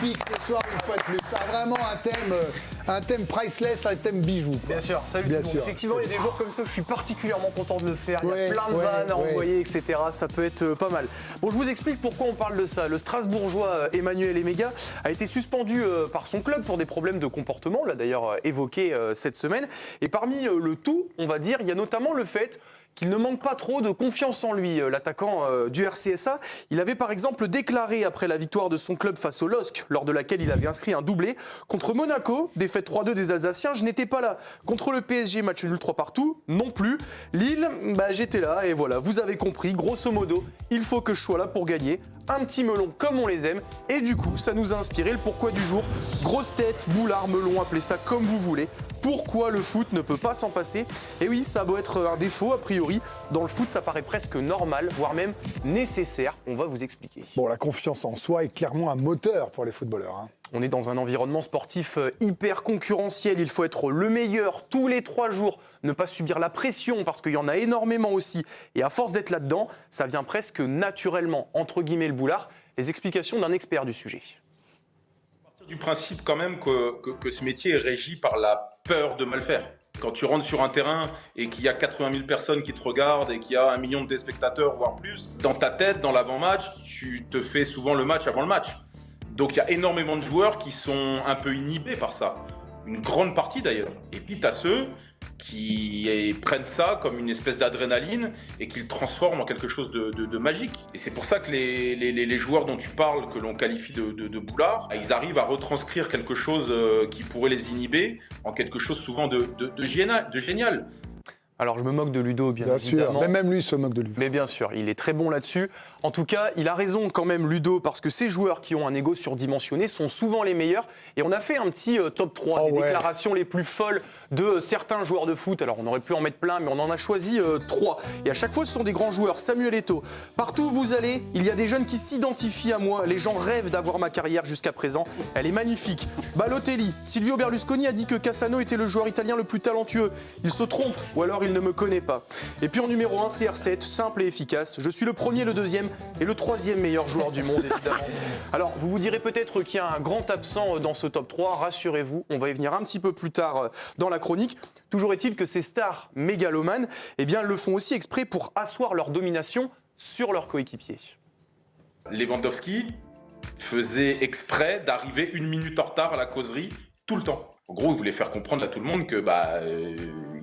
magnifique ce soir, une fois de plus. Ça a vraiment un thème priceless, un thème bijou. Bien sûr, salut tout le monde. Effectivement, il y a des jours comme ça où je suis particulièrement content de le faire. Il y a plein de vannes à envoyer, etc. Ça peut être pas mal. Bon, je vous explique pourquoi on parle de ça. Le Strasbourgeois Emmanuel Emega a été suspendu par son club pour des problèmes de comportement. On l'a d'ailleurs évoqué cette semaine. Et parmi le tout, on va dire, il y a notamment le fait qu'il ne manque pas trop de confiance en lui. L'attaquant du RCSA, il avait par exemple déclaré après la victoire de son club face au LOSC, lors de laquelle il avait inscrit un doublé, contre Monaco, défaite 3-2 des Alsaciens, je n'étais pas là. Contre le PSG, match nul 3 partout, non plus. Lille, j'étais là et voilà, vous avez compris, grosso modo, il faut que je sois là pour gagner. Un petit melon comme on les aime. Et du coup, ça nous a inspiré le pourquoi du jour. Grosse tête, boulard, melon, appelez ça comme vous voulez. Pourquoi le foot ne peut pas s'en passer? Et oui, ça a beau être un défaut, a priori, dans le foot, ça paraît presque normal, voire même nécessaire. On va vous expliquer. Bon, la confiance en soi est clairement un moteur pour les footballeurs. Hein. On est dans un environnement sportif hyper concurrentiel. Il faut être le meilleur tous les 3 jours, ne pas subir la pression parce qu'il y en a énormément aussi. Et à force d'être là-dedans, ça vient presque naturellement, entre guillemets le boulard. Les explications d'un expert du sujet. Du principe quand même que ce métier est régi par la peur de mal faire. Quand tu rentres sur un terrain et qu'il y a 80 000 personnes qui te regardent et qu'il y a 1 million de téléspectateurs, voire plus, dans ta tête, dans l'avant-match, tu te fais souvent le match avant le match. Donc il y a énormément de joueurs qui sont un peu inhibés par ça. Une grande partie d'ailleurs. Et puis tu as ceux qui prennent ça comme une espèce d'adrénaline et qui le transforment en quelque chose de magique. Et c'est pour ça que les joueurs dont tu parles, que l'on qualifie de boulards, ils arrivent à retranscrire quelque chose qui pourrait les inhiber en quelque chose souvent de génial. Alors je me moque de Ludo, bien Sûr, évidemment. mais même lui se moque de lui. Mais bien sûr, il est très bon là-dessus. En tout cas, il a raison quand même, Ludo, parce que ces joueurs qui ont un ego surdimensionné sont souvent les meilleurs. Et on a fait un petit top 3 des déclarations les plus folles de certains joueurs de foot. Alors on aurait pu en mettre plein, mais on en a choisi 3. Et à chaque fois, ce sont des grands joueurs. Samuel Eto'o. Partout où vous allez, il y a des jeunes qui s'identifient à moi. Les gens rêvent d'avoir ma carrière jusqu'à présent. Elle est magnifique. Balotelli. Silvio Berlusconi a dit que Cassano était le joueur italien le plus talentueux. Il se trompe, ou alors il ne me connaît pas. Et puis en numéro 1, CR7, simple et efficace. Je suis le premier, le deuxième et le 3e meilleur joueur du monde, évidemment. Alors, vous vous direz peut-être qu'il y a un grand absent dans ce top 3. Rassurez-vous, on va y venir un petit peu plus tard dans la chronique. Toujours est-il que ces stars mégalomanes, eh bien, le font aussi exprès pour asseoir leur domination sur leurs coéquipiers. Lewandowski faisait exprès d'arriver 1 minute en retard à la causerie tout le temps. En gros, il voulait faire comprendre à tout le monde que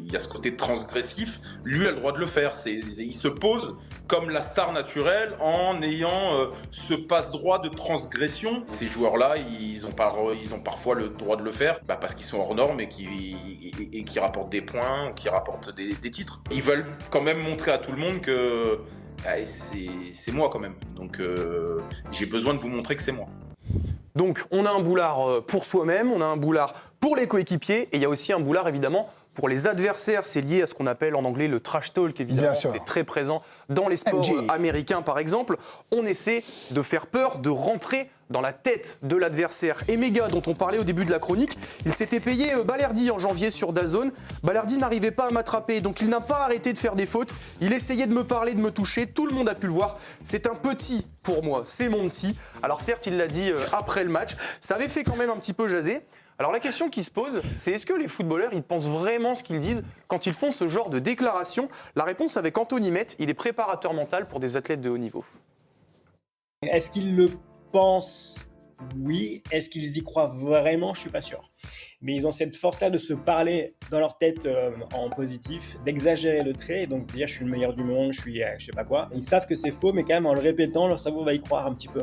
il y a ce côté transgressif. Lui a le droit de le faire. Il se pose comme la star naturelle en ayant ce passe-droit de transgression. Ces joueurs-là, ils ont parfois le droit de le faire parce qu'ils sont hors normes et qui rapportent des points, qui rapportent des titres. Ils veulent quand même montrer à tout le monde que c'est moi quand même. Donc j'ai besoin de vous montrer que c'est moi. Donc, on a un boulard pour soi-même, on a un boulard pour les coéquipiers, et il y a aussi un boulard, évidemment, pour les adversaires. C'est lié à ce qu'on appelle en anglais le trash talk, évidemment. C'est très présent dans les sports américains, par exemple. On essaie de faire peur, de rentrer dans la tête de l'adversaire. Emega, dont on parlait au début de la chronique, il s'était payé Balerdi en janvier sur DAZN. Balerdi n'arrivait pas à m'attraper, donc il n'a pas arrêté de faire des fautes. Il essayait de me parler, de me toucher. Tout le monde a pu le voir. C'est un petit pour moi, c'est mon petit. Alors certes, il l'a dit après le match. Ça avait fait quand même un petit peu jaser. Alors la question qui se pose, c'est est-ce que les footballeurs, ils pensent vraiment ce qu'ils disent quand ils font ce genre de déclaration? La réponse avec Anthony Met, il est préparateur mental pour des athlètes de haut niveau. Est-ce qu'ils le pensent? Oui. Est-ce qu'ils y croient vraiment? Je suis pas sûr. Mais ils ont cette force-là de se parler dans leur tête en positif, d'exagérer le trait, donc de dire je suis le meilleur du monde, je suis je sais pas quoi. Ils savent que c'est faux, mais quand même en le répétant, leur cerveau va y croire un petit peu.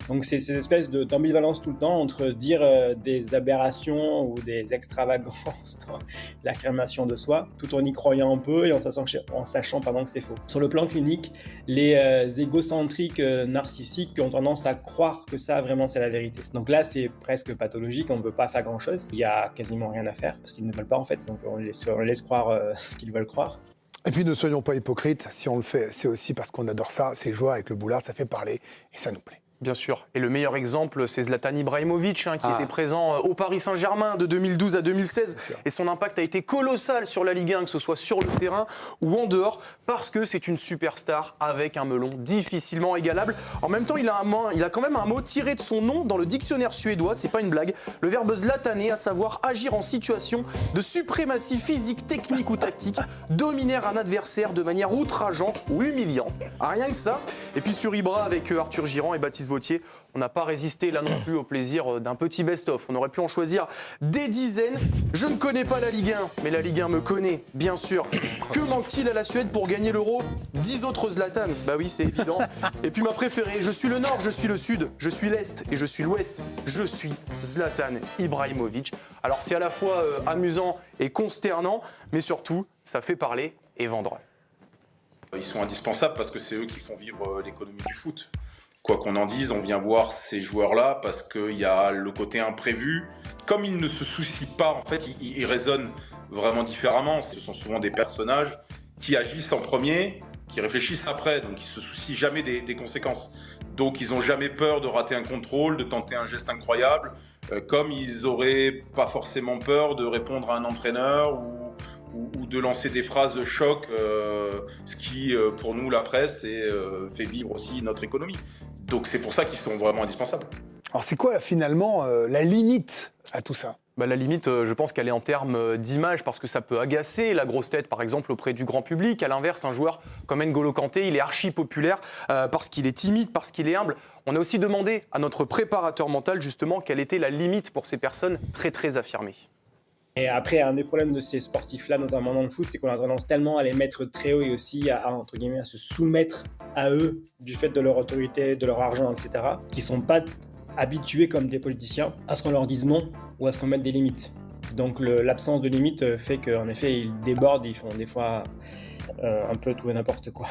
Donc c'est cette espèce d'ambivalence tout le temps entre dire des aberrations ou des extravagances dans l'affirmation de soi, tout en y croyant un peu et en sachant que c'est faux. Sur le plan clinique, les égocentriques narcissiques ont tendance à croire que ça vraiment c'est la vérité. Donc là c'est presque pathologique, on ne peut pas faire grand-chose. Il y a quasiment rien à faire parce qu'ils ne veulent pas en fait, donc on laisse croire ce qu'ils veulent croire. Et puis ne soyons pas hypocrites, si on le fait, c'est aussi parce qu'on adore ça, c'est jouer avec le boulard, ça fait parler et ça nous plaît. Bien sûr. Et le meilleur exemple, c'est Zlatan Ibrahimovic, qui était présent au Paris Saint-Germain de 2012 à 2016. Et son impact a été colossal sur la Ligue 1, que ce soit sur le terrain ou en dehors, parce que c'est une superstar avec un melon difficilement égalable. En même temps, il a quand même un mot tiré de son nom dans le dictionnaire suédois, c'est pas une blague. Le verbe zlataner, à savoir agir en situation de suprématie physique, technique ou tactique, dominer un adversaire de manière outrageante ou humiliante. Rien que ça. Et puis sur Ibra, avec Arthur Girand et Baptiste Vautier, on n'a pas résisté là non plus au plaisir d'un petit best-of. On aurait pu en choisir des dizaines. Je ne connais pas la Ligue 1, mais la Ligue 1 me connaît, bien sûr. Que manque-t-il à la Suède pour gagner l'Euro? 10 autres Zlatan. Bah oui, c'est évident. Et puis ma préférée, je suis le Nord, je suis le Sud, je suis l'Est et je suis l'Ouest. Je suis Zlatan Ibrahimovic. Alors c'est à la fois amusant et consternant, mais surtout, ça fait parler et vendre. Ils sont indispensables parce que c'est eux qui font vivre l'économie du foot. Quoi qu'on en dise, on vient voir ces joueurs-là parce qu'il y a le côté imprévu. Comme ils ne se soucient pas, en fait, ils raisonnent vraiment différemment. Ce sont souvent des personnages qui agissent en premier, qui réfléchissent après, donc ils ne se soucient jamais des conséquences. Donc ils n'ont jamais peur de rater un contrôle, de tenter un geste incroyable, comme ils n'auraient pas forcément peur de répondre à un entraîneur ou de lancer des phrases de choc, ce qui, pour nous, la presse, fait vivre aussi notre économie. Donc c'est pour ça qu'ils sont vraiment indispensables. Alors c'est quoi finalement la limite à tout ça? La limite, je pense qu'elle est en termes d'image, parce que ça peut agacer la grosse tête, par exemple, auprès du grand public. À l'inverse, un joueur comme N'Golo Kanté, il est archi populaire parce qu'il est timide, parce qu'il est humble. On a aussi demandé à notre préparateur mental, justement, quelle était la limite pour ces personnes très, très affirmées. Et après, un des problèmes de ces sportifs-là, notamment dans le foot, c'est qu'on a tendance tellement à les mettre très haut et aussi entre guillemets, à se soumettre à eux du fait de leur autorité, de leur argent, etc., qu'ils ne sont pas habitués comme des politiciens à ce qu'on leur dise non ou à ce qu'on mette des limites. Donc l'absence de limites fait qu'en effet, ils débordent, ils font des fois un peu tout et n'importe quoi.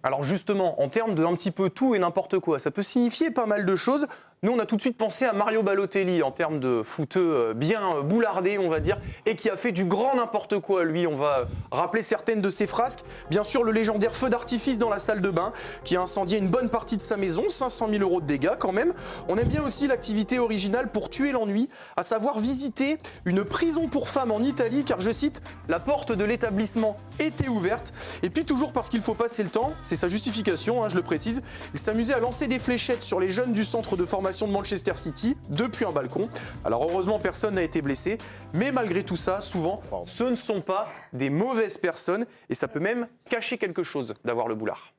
Alors justement, en termes de un petit peu tout et n'importe quoi, ça peut signifier pas mal de choses. Nous, on a tout de suite pensé à Mario Balotelli en termes de footeux bien boulardé, on va dire, et qui a fait du grand n'importe quoi. Lui, on va rappeler certaines de ses frasques. Bien sûr, le légendaire feu d'artifice dans la salle de bain, qui a incendié une bonne partie de sa maison, 500 000 € de dégâts quand même. On aime bien aussi l'activité originale pour tuer l'ennui, à savoir visiter une prison pour femmes en Italie, car je cite, la porte de l'établissement était ouverte. Et puis toujours parce qu'il faut passer le temps, c'est sa justification, je le précise, il s'amusait à lancer des fléchettes sur les jeunes du centre de formation de Manchester City depuis un balcon. Alors heureusement, personne n'a été blessé, mais malgré tout ça, souvent, ce ne sont pas des mauvaises personnes et ça peut même cacher quelque chose d'avoir le boulard.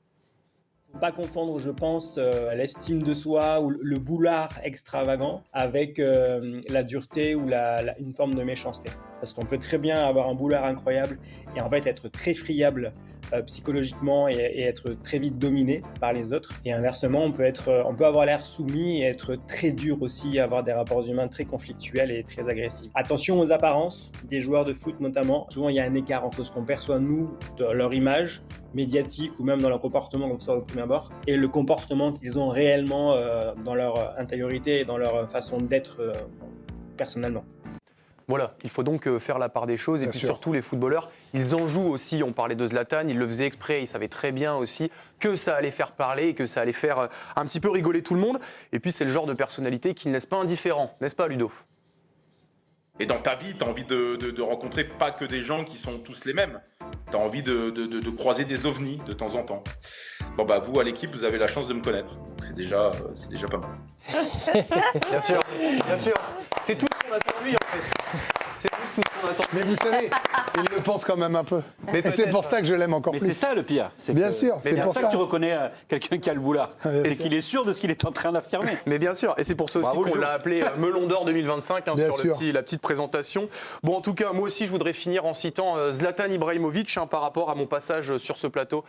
Faut pas confondre, je pense, l'estime de soi ou le boulard extravagant avec la dureté ou une forme de méchanceté. Parce qu'on peut très bien avoir un boulard incroyable et en fait être très friable psychologiquement et être très vite dominé par les autres. Et inversement, on peut avoir l'air soumis et être très dur aussi, avoir des rapports humains très conflictuels et très agressifs. Attention aux apparences des joueurs de foot notamment. Souvent, il y a un écart entre ce qu'on perçoit nous de leur image médiatique ou même dans leur comportement comme ça au premier abord et le comportement qu'ils ont réellement dans leur intériorité et dans leur façon d'être personnellement. Voilà, il faut donc faire la part des choses. Et puis surtout, les footballeurs, ils en jouent aussi. On parlait de Zlatan, il le faisait exprès. Il savait très bien aussi que ça allait faire parler et que ça allait faire un petit peu rigoler tout le monde. Et puis, c'est le genre de personnalité qui ne laisse pas indifférent. N'est-ce pas, Ludo ? Et dans ta vie, tu as envie de rencontrer pas que des gens qui sont tous les mêmes. Tu as envie de croiser des ovnis de temps en temps. Bon, vous, à l'équipe, vous avez la chance de me connaître. C'est déjà pas mal. Bien sûr, bien sûr. C'est tout ce qu'on attend de lui, en fait. C'est juste tout ce qu'on attend. Mais vous savez, il le pense quand même un peu. Et c'est pour ça que je l'aime encore plus. Mais c'est ça le pire. Bien sûr, c'est pour ça que tu reconnais quelqu'un qui a le boulard. Et qu'il est sûr de ce qu'il est en train d'affirmer. Mais bien sûr, et c'est pour ça aussi qu'on l'a appelé Melon d'Or 2025 sur la petite présentation. Bon, en tout cas, moi aussi, je voudrais finir en citant Zlatan Ibrahimovic par rapport à mon passage sur ce plateau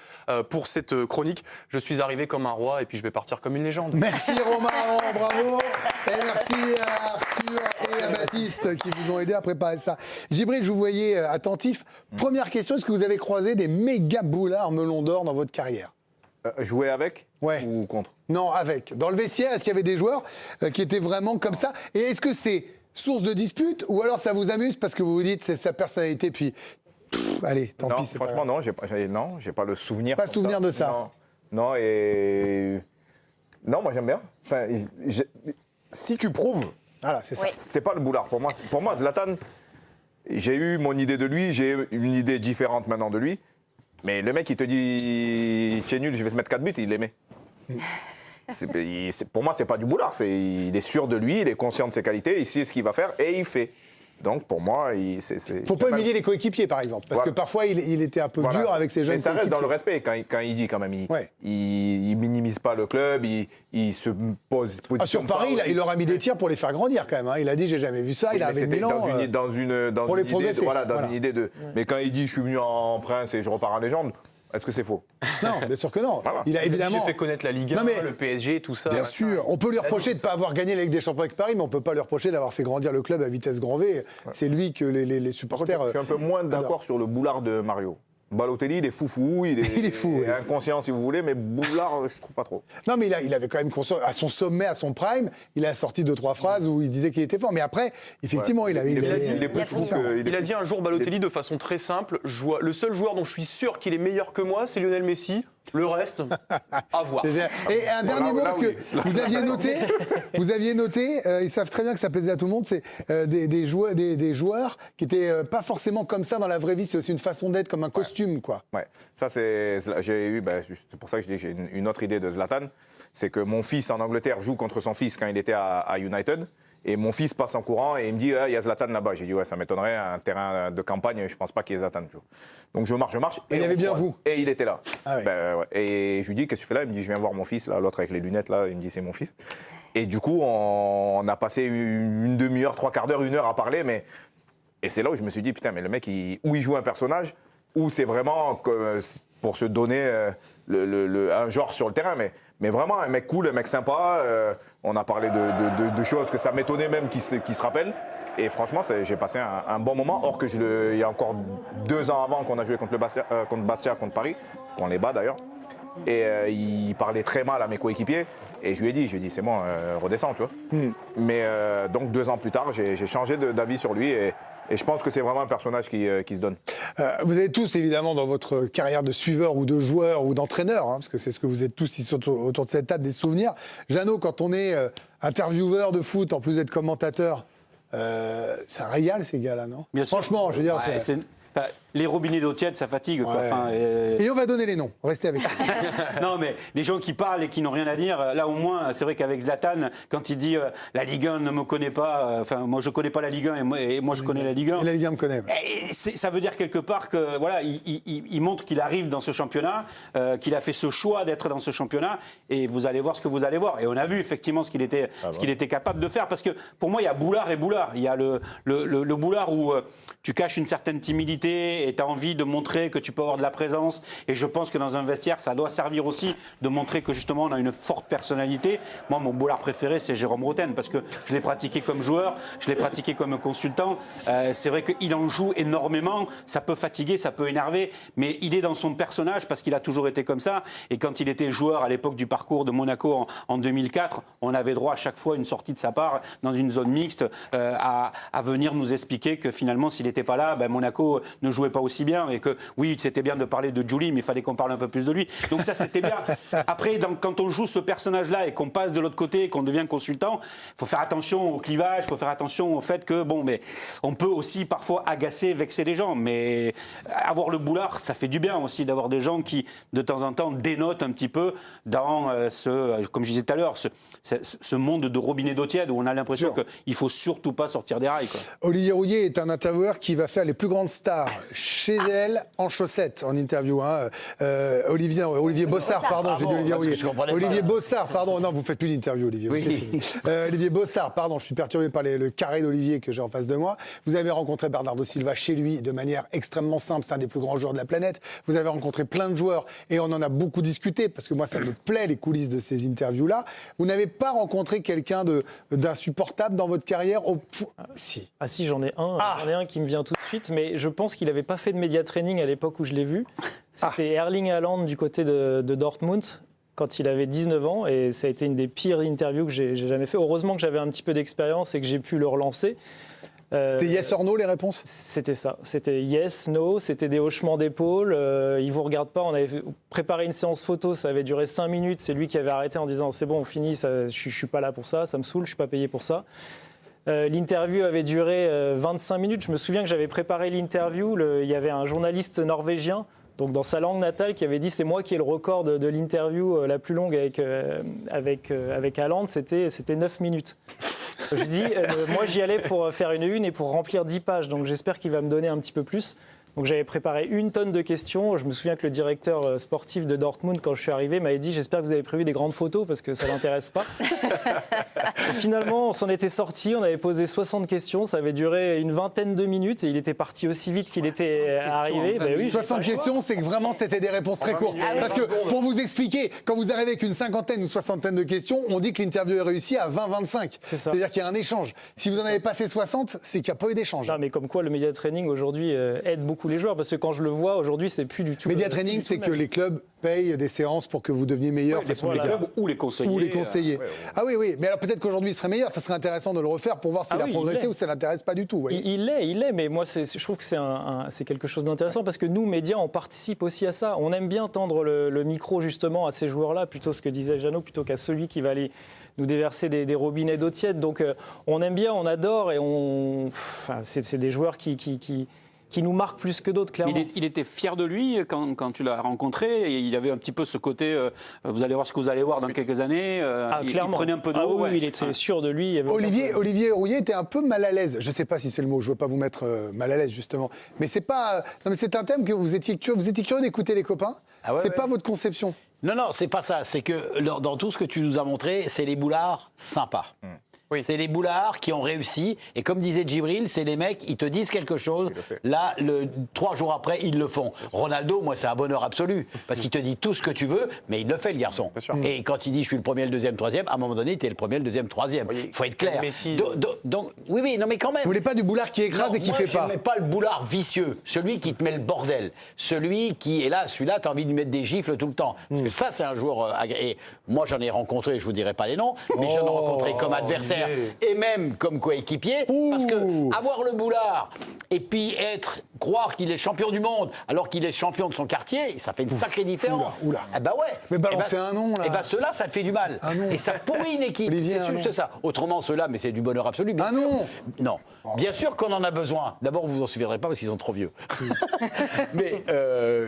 pour cette chronique. Je suis arrivé comme un roi et puis je vais partir comme une légende. Merci Romain, bravo. Et merci à Arthur et à Baptiste qui vous ont aidé à préparer ça. Djibril, je vous voyais attentif. Première question, est-ce que vous avez croisé des méga boulards Melon d'Or dans votre carrière ? Jouer avec ou contre ? Non, avec. Dans le vestiaire, est-ce qu'il y avait des joueurs qui étaient vraiment comme ça ? Et est-ce que c'est source de dispute ou alors ça vous amuse parce que vous vous dites c'est sa personnalité puis allez, tant pis. Franchement, non, j'ai pas le souvenir. Pas le souvenir de ça. Non, et Non, moi j'aime bien. Enfin, si tu prouves, voilà, c'est ça. C'est pas le boulard. Pour moi, Zlatan, j'ai eu mon idée de lui, j'ai une idée différente maintenant de lui. Mais le mec, il te dit tu es nul, je vais te mettre 4 buts, il les met. Pour moi, c'est pas du boulard. Il est sûr de lui, il est conscient de ses qualités, il sait ce qu'il va faire et il fait. Donc pour moi, faut pas humilier les coéquipiers, par exemple, parce que parfois il était un peu dur avec ses jeunes. Mais ça reste dans le respect quand il dit quand même. Il minimise pas le club, il se pose. Sur Paris, il leur a mis des tirs pour les faire grandir quand même. Il a dit j'ai jamais vu ça. Il a avec Milan. Dans une idée de. Mais quand il dit je suis venu en prince et je repars en légende. Est-ce que c'est faux? Non, bien sûr que non. Voilà. Il a évidemment fait connaître la Ligue 1, le PSG, tout ça. Bien sûr. On peut lui reprocher de ne pas avoir gagné la Ligue des Champions avec Paris, mais on ne peut pas lui reprocher d'avoir fait grandir le club à vitesse grand V. C'est lui que les supporters. Je suis un peu moins d'accord sur le boulard de Mario. Balotelli, il est foufou, il est fou, inconscient si vous voulez, mais boulard, je trouve pas trop. Non, mais il avait quand même conscience, à son sommet, à son prime, il a sorti 2-3 phrases où il disait qu'il était fort. Mais après, effectivement, il a dit un jour, Balotelli, de façon très simple, le seul joueur dont je suis sûr qu'il est meilleur que moi, c'est Lionel Messi. Le reste, à voir. Et un dernier mot, parce que vous aviez noté, ils savent très bien que ça plaisait à tout le monde, c'est des joueurs qui n'étaient pas forcément comme ça dans la vraie vie, c'est aussi une façon d'être, comme un costume, quoi. Ouais, ça c'est pour ça que je dis que j'ai une autre idée de Zlatan, c'est que mon fils en Angleterre joue contre son fils quand il était à United. Et mon fils passe en courant et il me dit il y a Zlatan là-bas. J'ai dit ouais, ça m'étonnerait, un terrain de campagne, je pense pas qu'il y ait Zlatan. Donc je marche. Et il y avait bien vous. Et il était là. Ah, oui. Et je lui dis qu'est-ce que tu fais là? Il me dit je viens voir mon fils, là, l'autre avec les lunettes là. Il me dit c'est mon fils. Et du coup on a passé une demi-heure, 3/4 d'heure, 1 heure à parler. Et c'est là où je me suis dit putain, mais le mec, où il joue un personnage, ou c'est vraiment pour se donner un genre sur le terrain, mais vraiment un mec cool, un mec sympa. On a parlé de choses que ça m'étonnait même qu'il se rappelle. Et franchement, j'ai passé un bon moment. Or que il y a encore 2 ans avant qu'on a joué contre Bastia, contre Paris, qu'on les bat d'ailleurs. Et il parlait très mal à mes coéquipiers. Et je lui ai dit c'est bon, redescends, tu vois. Mais donc 2 ans plus tard, j'ai changé d'avis sur lui. Et je pense que c'est vraiment un personnage qui se donne. Vous avez tous, évidemment, dans votre carrière de suiveur ou de joueur ou d'entraîneur, parce que c'est ce que vous êtes tous ici autour de cette table, des souvenirs. Jeannot, quand on est intervieweur de foot, en plus d'être commentateur, c'est un régal, ces gars-là, non? Bien sûr. Franchement, je veux dire, les robinets d'eau tiède, ça fatigue. Quoi. Ouais. Enfin, et on va donner les noms, restez avec nous. Non, mais des gens qui parlent et qui n'ont rien à dire, là au moins, c'est vrai qu'avec Zlatan, quand il dit la Ligue 1 ne me connaît pas, moi je ne connais pas la Ligue 1 et moi je connais la Ligue 1. Et la Ligue 1 me connaît. Ça veut dire quelque part que voilà, il montre qu'il arrive dans ce championnat, qu'il a fait ce choix d'être dans ce championnat, et vous allez voir ce que vous allez voir. Et on a vu effectivement ce qu'il était capable de faire, parce que pour moi, il y a boulard et boulard. Il y a le boulard où tu caches une certaine timidité et tu as envie de montrer que tu peux avoir de la présence. Et je pense que dans un vestiaire, ça doit servir aussi de montrer que justement on a une forte personnalité. Moi, mon boulard préféré, c'est Jérôme Roten, parce que je l'ai pratiqué comme joueur, je l'ai pratiqué comme consultant. C'est vrai qu'il en joue énormément. Ça peut fatiguer, ça peut énerver, mais il est dans son personnage parce qu'il a toujours été comme ça. Et quand il était joueur à l'époque du parcours de Monaco en 2004, on avait droit à chaque fois une sortie de sa part dans une zone mixte à venir nous expliquer que finalement, s'il n'était pas là, Monaco ne jouait pas aussi bien, et que oui, c'était bien de parler de Juli, mais il fallait qu'on parle un peu plus de lui. Donc ça, c'était bien. Après, quand on joue ce personnage-là et qu'on passe de l'autre côté, qu'on devient consultant, il faut faire attention au clivage, il faut faire attention au fait que, on peut aussi parfois agacer, vexer les gens, mais avoir le boulard, ça fait du bien aussi d'avoir des gens qui, de temps en temps, dénotent un petit peu dans comme je disais tout à l'heure, ce monde de robinet d'eau tiède où on a l'impression qu'il ne faut surtout pas sortir des rails, quoi. Olivier Rouillet est un intervieweur qui va faire les plus grandes stars chez elle en chaussettes en interview. Olivier Bossard, pardon, j'ai dit Olivier Rouillet. Olivier Bossard, pardon, non, vous faites plus d'interview, Olivier. Oui. Olivier Bossard, pardon, je suis perturbé par le carré d'Olivier que j'ai en face de moi. Vous avez rencontré Bernardo Silva chez lui de manière extrêmement simple, c'est un des plus grands joueurs de la planète. Vous avez rencontré plein de joueurs et on en a beaucoup discuté parce que moi ça me plaît les coulisses de ces interviews-là. Vous n'avez pas rencontré quelqu'un d'insupportable dans votre carrière Si. Ah si, j'en ai un. J'en ai un qui me vient tout de suite, mais je pense qu'il n'avait pas fait de média training à l'époque où je l'ai vu. C'était Erling Haaland du côté de Dortmund quand il avait 19 ans, et ça a été une des pires interviews que j'ai jamais fait. Heureusement que j'avais un petit peu d'expérience et que j'ai pu le relancer. C'était yes or no les réponses? C'était ça. C'était yes, no, c'était des hochements d'épaule. Il vous regarde pas. On avait préparé une séance photo, ça avait duré 5 minutes. C'est lui qui avait arrêté en disant c'est bon, on finit, je suis pas là pour ça, ça me saoule, je suis pas payé pour ça. L'interview avait duré 25 minutes. Je me souviens que j'avais préparé l'interview. Il y avait un journaliste norvégien, donc dans sa langue natale, qui avait dit c'est moi qui ai le record de l'interview la plus longue avec Haaland. C'était 9 minutes. Je dis, moi j'y allais pour faire une et pour remplir 10 pages, donc j'espère qu'il va me donner un petit peu plus. Donc j'avais préparé 1 tonne de questions. Je me souviens que le directeur sportif de Dortmund, quand je suis arrivé, m'avait dit j'espère que vous avez prévu des grandes photos parce que ça ne l'intéresse pas. Et finalement, on s'en était sorti, on avait posé 60 questions, ça avait duré une vingtaine de minutes et il était parti aussi vite qu'il était arrivé. Ben oui, 60 questions, c'est que vraiment c'était des réponses très courtes. Parce que pour vous expliquer, quand vous arrivez avec une cinquantaine ou soixantaine de questions, on dit que l'interview est réussie à 20-25. C'est-à-dire qu'il y a un échange. Si vous en avez passé 60, c'est qu'il n'y a pas eu d'échange. Non, mais comme quoi le média training aujourd'hui aide beaucoup les joueurs, parce que quand je le vois aujourd'hui, c'est plus du tout. Média training, c'est que les clubs payent des séances pour que vous deveniez meilleur. Les clubs ou les conseillers. Ou les conseillers. Ah oui. Mais alors peut-être qu'aujourd'hui il serait meilleur. Ça serait intéressant de le refaire pour voir s'il a progressé ou ça l'intéresse pas du tout. Il l'est. Mais moi, je trouve que c'est quelque chose d'intéressant parce que nous, médias, on participe aussi à ça. On aime bien tendre le micro justement à ces joueurs-là, plutôt ce que disait Jeannot, plutôt qu'à celui qui va aller nous déverser des robinets d'eau tiède. Donc on aime bien, on adore et c'est des joueurs qui nous marque plus que d'autres, clairement. Il était fier de lui quand tu l'as rencontré. Et il avait un petit peu ce côté, vous allez voir ce que vous allez voir dans quelques années. Il prenait un peu de haut. Oui, il était sûr de lui. Olivier Rouillet était un peu mal à l'aise. Je ne sais pas si c'est le mot, je ne veux pas vous mettre mal à l'aise, justement. Mais c'est pas. Non, mais c'est un thème que vous étiez curieux d'écouter les copains. C'est pas votre conception. Non, c'est pas ça. C'est que dans tout ce que tu nous as montré, c'est les boulards sympas. Oui. C'est les boulards qui ont réussi. Et comme disait Djibril, c'est les mecs, ils te disent quelque chose. Là, 3 jours après, ils le font. Ronaldo, moi, c'est un bonheur absolu. Parce qu'il te dit tout ce que tu veux, mais il le fait, le garçon. Et quand il dit je suis le premier, le deuxième, troisième, à un moment donné, tu es le premier, le deuxième, troisième. Il faut être clair. Donc, oui, non, mais quand même. Vous voulez pas du boulard qui écrase et qui fait pas? Je ne pas le boulard vicieux. Celui qui te met le bordel. Celui qui est là, celui-là, tu as envie de lui mettre des gifles tout le temps. Parce que ça, c'est un joueur agréé. Moi, j'en ai rencontré, je vous dirai pas les noms, mais j'en ai rencontré comme adversaire. Et même comme coéquipier, parce que avoir le boulard et puis croire qu'il est champion du monde alors qu'il est champion de son quartier, ça fait une sacrée différence. Eh ben ouais. Mais balancer un nom là. Et ben ceux-là, ça te fait du mal. Et ça pourrit une équipe. C'est juste ça. Autrement, ceux-là, mais c'est du bonheur absolu. Non. Bien sûr qu'on en a besoin. D'abord, vous en souviendrez pas parce qu'ils sont trop vieux. Mais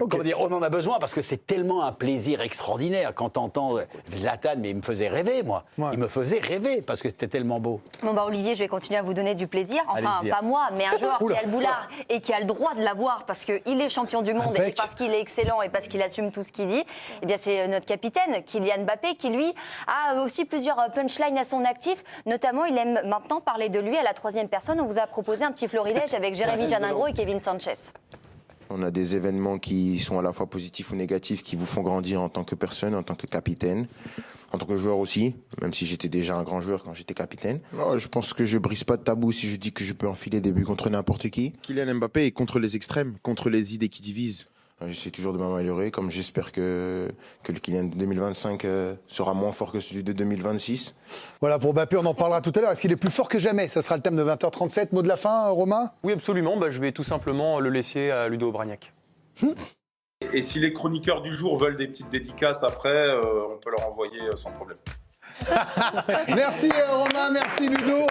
comment dire, on en a besoin parce que c'est tellement un plaisir extraordinaire quand t'entends Zlatan, mais il me faisait rêver, moi. Il me faisait rêver parce que c'était tellement beau. Bon Olivier, je vais continuer à vous donner du plaisir. Enfin, pas moi, mais un joueur qui a le boulard et qui a le droit de l'avoir parce qu'il est champion du monde et parce qu'il est excellent et parce qu'il assume tout ce qu'il dit. Eh bien, c'est notre capitaine, Kylian Mbappé, qui lui a aussi plusieurs punchlines à son actif. Notamment, il aime maintenant parler de lui à la 3e personne. On vous a proposé un petit florilège avec Jérémy Janingro et Kevin Sanchez. On a des événements qui sont à la fois positifs ou négatifs, qui vous font grandir en tant que personne, en tant que capitaine, en tant que joueur aussi, même si j'étais déjà un grand joueur quand j'étais capitaine. Je pense que je brise pas de tabou si je dis que je peux enfiler des buts contre n'importe qui. Kylian Mbappé est contre les extrêmes, contre les idées qui divisent. J'essaie toujours de m'améliorer, comme j'espère que le Kylian de 2025 sera moins fort que celui de 2026. Voilà, pour Mbappé, on en parlera tout à l'heure. Est-ce qu'il est plus fort que jamais? Ça sera le thème de 20h37. Mot de la fin, Romain? Oui, absolument. Je vais tout simplement le laisser à Ludo Bragnac. Et si les chroniqueurs du jour veulent des petites dédicaces après, on peut leur envoyer sans problème. Merci Romain, merci Ludo.